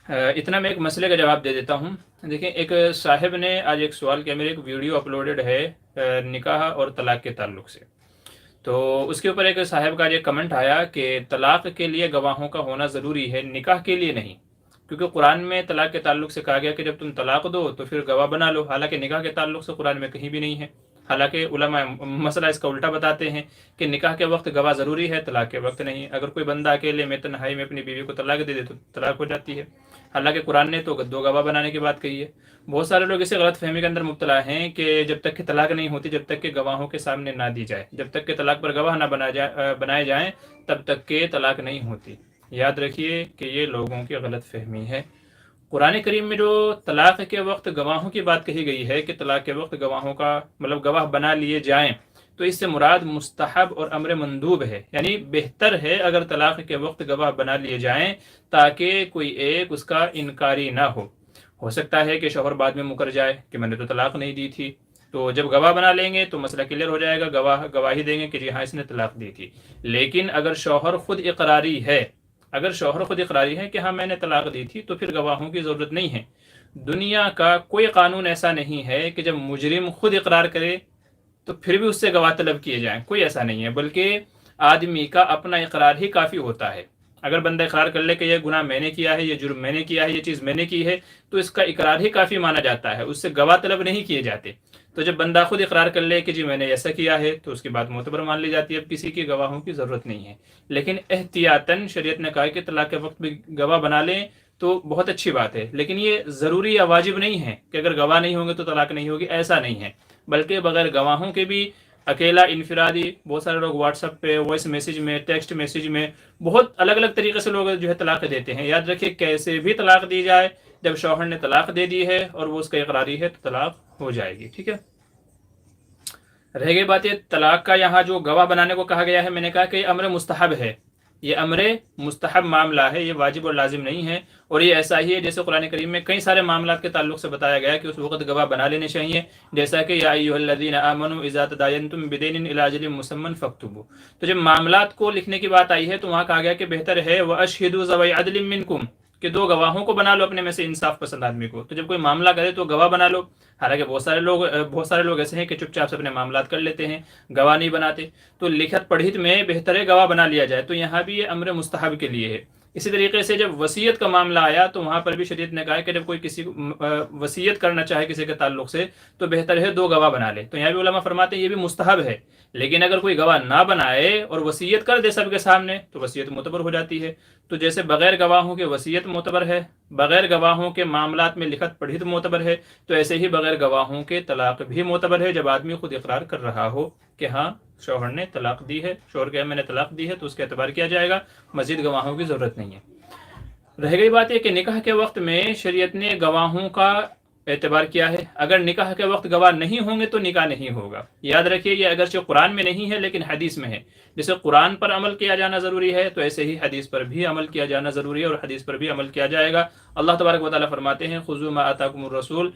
इतना मैं एक मसले का जवाब दे देता हूँ। देखें, एक साहिब ने आज एक सवाल किया, मेरे एक वीडियो अपलोडेड है निकाह और तलाक के ताल्लुक से। तो उसके ऊपर एक साहिब का ये कमेंट आया कि तलाक के लिए गवाहों का होना ज़रूरी है, निकाह के लिए नहीं, क्योंकि कुरान में तलाक के ताल्लुक से कहा गया कि जब तुम तलाक दो तो फिर गवाह बना लो। हालांकि निकाह के ताल्लुक से कुरान में कहीं भी नहीं है। हालांकि उलमा मसला इसका उल्टा बताते हैं कि निकाह के वक्त गवाह ज़रूरी है, तलाक के वक्त नहीं। अगर कोई बंदा अकेले में तन्हाई में अपनी बीवी को तलाक दे दे तो तलाक हो जाती है। हालांकि कुरान ने तो दो गवाह बनाने की बात कही है। बहुत सारे लोग इसे गलत फहमी के अंदर मुब्तला हैं कि जब तक कि तलाक नहीं होती, जब तक कि गवाहों के सामने ना दी जाए, जब तक कि तलाक पर गवाह ना बनाए जाएं, तब तक के तलाक नहीं होती। याद रखिए कि ये लोगों की गलत फहमी है। कुरान करीम में जो तलाक के वक्त गवाहों की बात कही गई है कि तलाक के वक्त गवाहों का मतलब गवाह बना लिए जाएं, तो इससे मुराद मुस्तहब और अमर मंदूब है। यानी बेहतर है अगर तलाक के वक्त गवाह बना लिए जाएं, ताकि कोई एक उसका इनकारी ना हो सकता है कि शौहर बाद में मुकर जाए कि मैंने तो तलाक नहीं दी थी, तो जब गवाह बना लेंगे तो मसला क्लियर हो जाएगा, गवाही देंगे कि जी हाँ इसने तलाक दी थी। लेकिन अगर शौहर खुद इकरारी है, अगर शौहर खुद इकरारी है कि हाँ मैंने तलाक दी थी, तो फिर गवाहों की ज़रूरत नहीं है। दुनिया का कोई कानून ऐसा नहीं है कि जब मुजरिम खुद इकरार करे तो फिर भी उससे गवाह तलब किए जाएं, कोई ऐसा नहीं है। बल्कि आदमी का अपना इकरार ही काफ़ी होता है। अगर बंदा इकरार कर ले कि यह गुनाह मैंने किया है, ये जुर्म मैंने किया है, ये चीज़ मैंने की है, तो इसका इकरार ही काफ़ी माना जाता है, उससे गवाह तलब नहीं किए जाते। तो जब बंदा खुद इकरार कर ले कि जी मैंने ऐसा किया है, तो उसकी बात मोतबर मान ली जाती है, अब किसी की गवाहों की ज़रूरत नहीं है। लेकिन एहतियातन शरीयत ने कहा कि तलाक के वक्त भी गवाह बना लें तो बहुत अच्छी बात है, लेकिन ये ज़रूरी या वाजिब नहीं है कि अगर गवाह नहीं होंगे तो तलाक नहीं होगी, ऐसा नहीं है। बल्कि बगैर गवाहों के भी अकेला इनफिरादी, बहुत सारे लोग व्हाट्सएप पे वॉइस मैसेज में, टेक्स्ट मैसेज में, बहुत अलग अलग तरीके से लोग जो है तलाक देते हैं। याद रखिए कैसे भी तलाक दी जाए, जब शौहर ने तलाक दे दी है और वो उसका इकरारी है तो तलाक हो जाएगी। ठीक है, रह गई बात ये तलाक का, यहाँ जो गवाह बनाने को कहा गया है, मैंने कहा कि अमर मुस्तहब है, ये अमर मुस्तहब मामला है, ये वाजिब और लाजिम नहीं है। और ये ऐसा ही है जैसे कुरान करीम में कई सारे मामला के ताल्लुक से बताया गया है कि उस वक्त गवाह बना लेने चाहिए। जैसा कि या अय्युहल्लज़ीना आमनू इज़ा तदायनतुम बिदैनिन इला अजलिन मुसम्मन फक्तुबू। तो जब मामलात को लिखने की बात आई है तो वहाँ कहा गया कि बेहतर है व अशहिदू ज़वै अदलिन मिनकुम, कि दो गवाहों को बना लो अपने में से, इंसाफ पसंद आदमी को। तो जब कोई मामला करे तो गवाह बना लो। हालांकि बहुत सारे लोग ऐसे हैं कि चुपचाप से अपने मामलात कर लेते हैं, गवाह नहीं बनाते। तो लिखत पढ़ित में बेहतर है गवाह बना लिया जाए। तो यहाँ भी ये अमर मुस्तहब के लिए है। इसी तरीके से जब वसीयत का मामला आया तो वहाँ पर भी शरीयत ने कहा कि जब कोई किसी वसीयत करना चाहे किसी के ताल्लुक से, तो बेहतर है दो गवाह बना ले। तो यहाँ भी उलमा फरमाते हैं ये भी मुस्तहब है। लेकिन अगर कोई गवाह ना बनाए और वसीयत कर दे सबके सामने तो वसीयत मुतबर हो जाती है। तो जैसे बगैर गवाहों के वसीयत मोतबर है, बगैर गवाहों के मामलात में लिखत पढ़ित मोतबर है, तो ऐसे ही बगैर गवाहों के तलाक भी मोतबर है, जब आदमी खुद इकरार कर रहा हो कि हाँ शौहर ने तलाक दी है, शौहर कहे मैंने तलाक दी है, तो उसका एतबार किया जाएगा, मजीद गवाहों की ज़रूरत नहीं है। रह गई बात यह कि निकाह के वक्त में शरीयत ने गवाहों का एतबार किया है। अगर निकाह के वक्त गवाह नहीं होंगे तो निकाह नहीं होगा। याद रखिए ये अगरचे कुरान में नहीं है लेकिन हदीस में है। जैसे कुरान पर अमल किया जाना ज़रूरी है, तो ऐसे ही हदीस पर भी अमल किया जाना ज़रूरी है और हदीस पर भी अमल किया जाएगा। अल्लाह तबारक व तआला फरमाते हैं खुज़ू मा आताकुमुर रसूल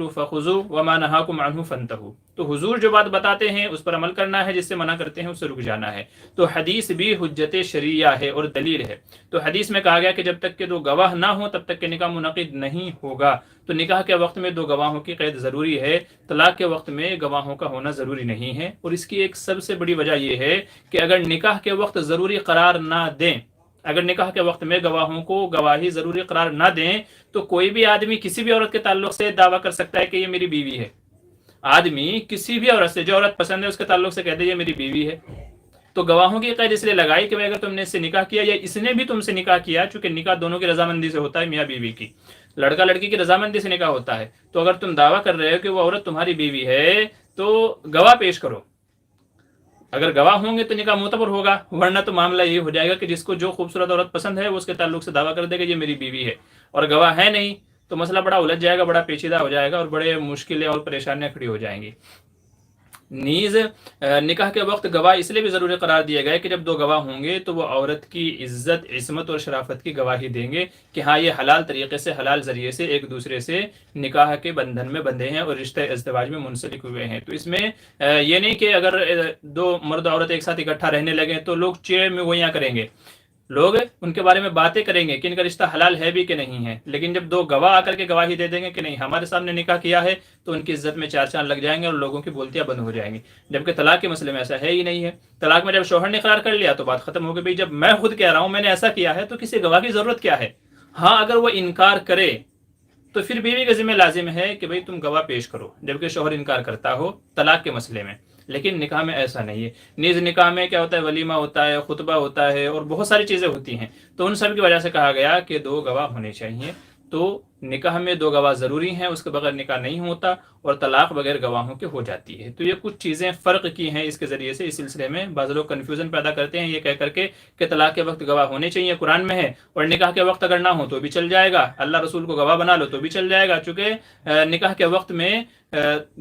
फ़ख़ुज़ू व मा नहाकुम अन्हु फ़ंतहू। तो हुजूर जो बात बताते हैं उस पर अमल करना है, जिससे मना करते हैं उससे रुक जाना है। तो हदीस भी हुज्जत शरिया है और दलील है। तो हदीस में कहा गया कि जब तक के दो गवाह ना हो तब तक के निकाह मुनक़िद नहीं होगा। तो निकाह के वक्त में दो गवाहों की क़ैद ज़रूरी है, तलाक के वक्त में गवाहों का होना ज़रूरी नहीं है। और इसकी एक सबसे बड़ी वजह यह है कि अगर निकाह के वक्त ज़रूरी करार ना दें, अगर निकाह के वक्त में गवाहों को गवाही ज़रूरी करार ना दें, तो कोई भी आदमी किसी भी औरत के ताल्लुक से दावा कर सकता है कि ये मेरी बीवी है। आदमी किसी भी औरत से, जो औरत पसंद है उसके ताल्लुक से कह दे ये मेरी बीवी है। तो गवाहों की कैद इसलिए लगाई कि भाई अगर तुमने इससे निकाह किया या इसने भी तुमसे निकाह किया, चूंकि निकाह दोनों की रजामंदी से होता है, मियाँ बीवी की, लड़का लड़की की रजामंदी से निकाह होता है। तो अगर तुम दावा कर रहे हो कि वो औरत तुम्हारी बीवी है तो गवाह पेश करो। अगर गवाह होंगे तो निकाह मोतबर होगा, वरना तो मामला ये हो जाएगा कि जिसको जो खूबसूरत औरत पसंद है वो उसके ताल्लुक से दावा कर देगा ये मेरी बीवी है, और गवाह है नहीं, तो मसला बड़ा उलझ जाएगा, बड़ा पेचीदा हो जाएगा और बड़े मुश्किलें और परेशानियां खड़ी हो जाएंगी। नीज़ निकाह के वक्त गवाह इसलिए भी ज़रूरी करार दिए गए कि जब दो गवाह होंगे तो वो औरत की इज़्ज़त, इस्मत और शराफत की गवाही देंगे कि हाँ ये हलाल तरीके से, हलाल ज़रिए से एक दूसरे से निकाह के बंधन में बंधे हैं और रिश्ते इज़्दिवाज में मुंसलिक हुए हैं। तो इसमें ये नहीं कि अगर दो मर्द औरत एक साथ इकट्ठा रहने लगे तो लोग चेड़ में गोइयाँ करेंगे। لوگ ان کے بارے میں باتیں کریں گے کہ ان کا رشتہ حلال ہے بھی کہ نہیں ہے، لیکن جب 2 گواہ آ کر کے گواہی دے دیں گے کہ نہیں ہمارے سامنے نکاح کیا ہے، تو ان کی عزت میں 4 چاند لگ جائیں گے اور لوگوں کی بولتیاں بند ہو جائیں گی. جبکہ طلاق کے مسئلے میں ایسا ہے ہی نہیں ہے. طلاق میں جب شوہر نے اقرار کر لیا تو بات ختم ہو گئی. بھائی جب میں خود کہہ رہا ہوں میں نے ایسا کیا ہے تو کسی گواہ کی ضرورت کیا ہے؟ ہاں اگر وہ انکار کرے تو پھر بیوی کے ذمہ لازم ہے کہ بھئی تم گواہ پیش کرو، جبکہ شوہر انکار کرتا ہو طلاق کے مسئلے میں. لیکن نکاح میں ایسا نہیں ہے. نیز نکاح میں کیا ہوتا ہے، ولیمہ ہوتا ہے، خطبہ ہوتا ہے اور بہت ساری چیزیں ہوتی ہیں. تو ان سب کی وجہ سے کہا گیا کہ 2 گواہ ہونے چاہیے. تو نکاح میں 2 گواہ ضروری ہیں، اس کے بغیر نکاح نہیں ہوتا، اور طلاق بغیر گواہوں کے ہو جاتی ہے. تو یہ کچھ چیزیں فرق کی ہیں اس کے ذریعے سے. اس سلسلے میں بعض لوگ کنفیوژن پیدا کرتے ہیں یہ کہہ کر کے کہ طلاق کے وقت گواہ ہونے چاہیے قرآن میں ہے، اور نکاح کے وقت اگر نہ ہو تو بھی چل جائے گا، اللہ رسول کو گواہ بنا لو تو بھی چل جائے گا، چونکہ نکاح کے وقت میں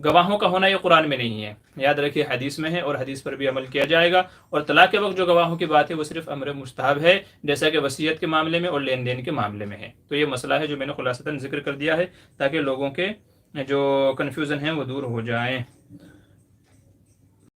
گواہوں کا ہونا یہ قرآن میں نہیں ہے. یاد رکھیے حدیث میں ہے اور حدیث پر بھی عمل کیا جائے گا. اور طلاق کے وقت جو گواہوں کی بات ہے وہ صرف امر مستحب ہے، جیسا کہ وصیت کے معاملے میں اور لین دین کے معاملے میں ہے. تو یہ مسئلہ ہے جو میں نے خلاصتاً ذکر کر دیا ہے تاکہ لوگوں کے جو کنفیوژن ہیں وہ دور ہو جائیں.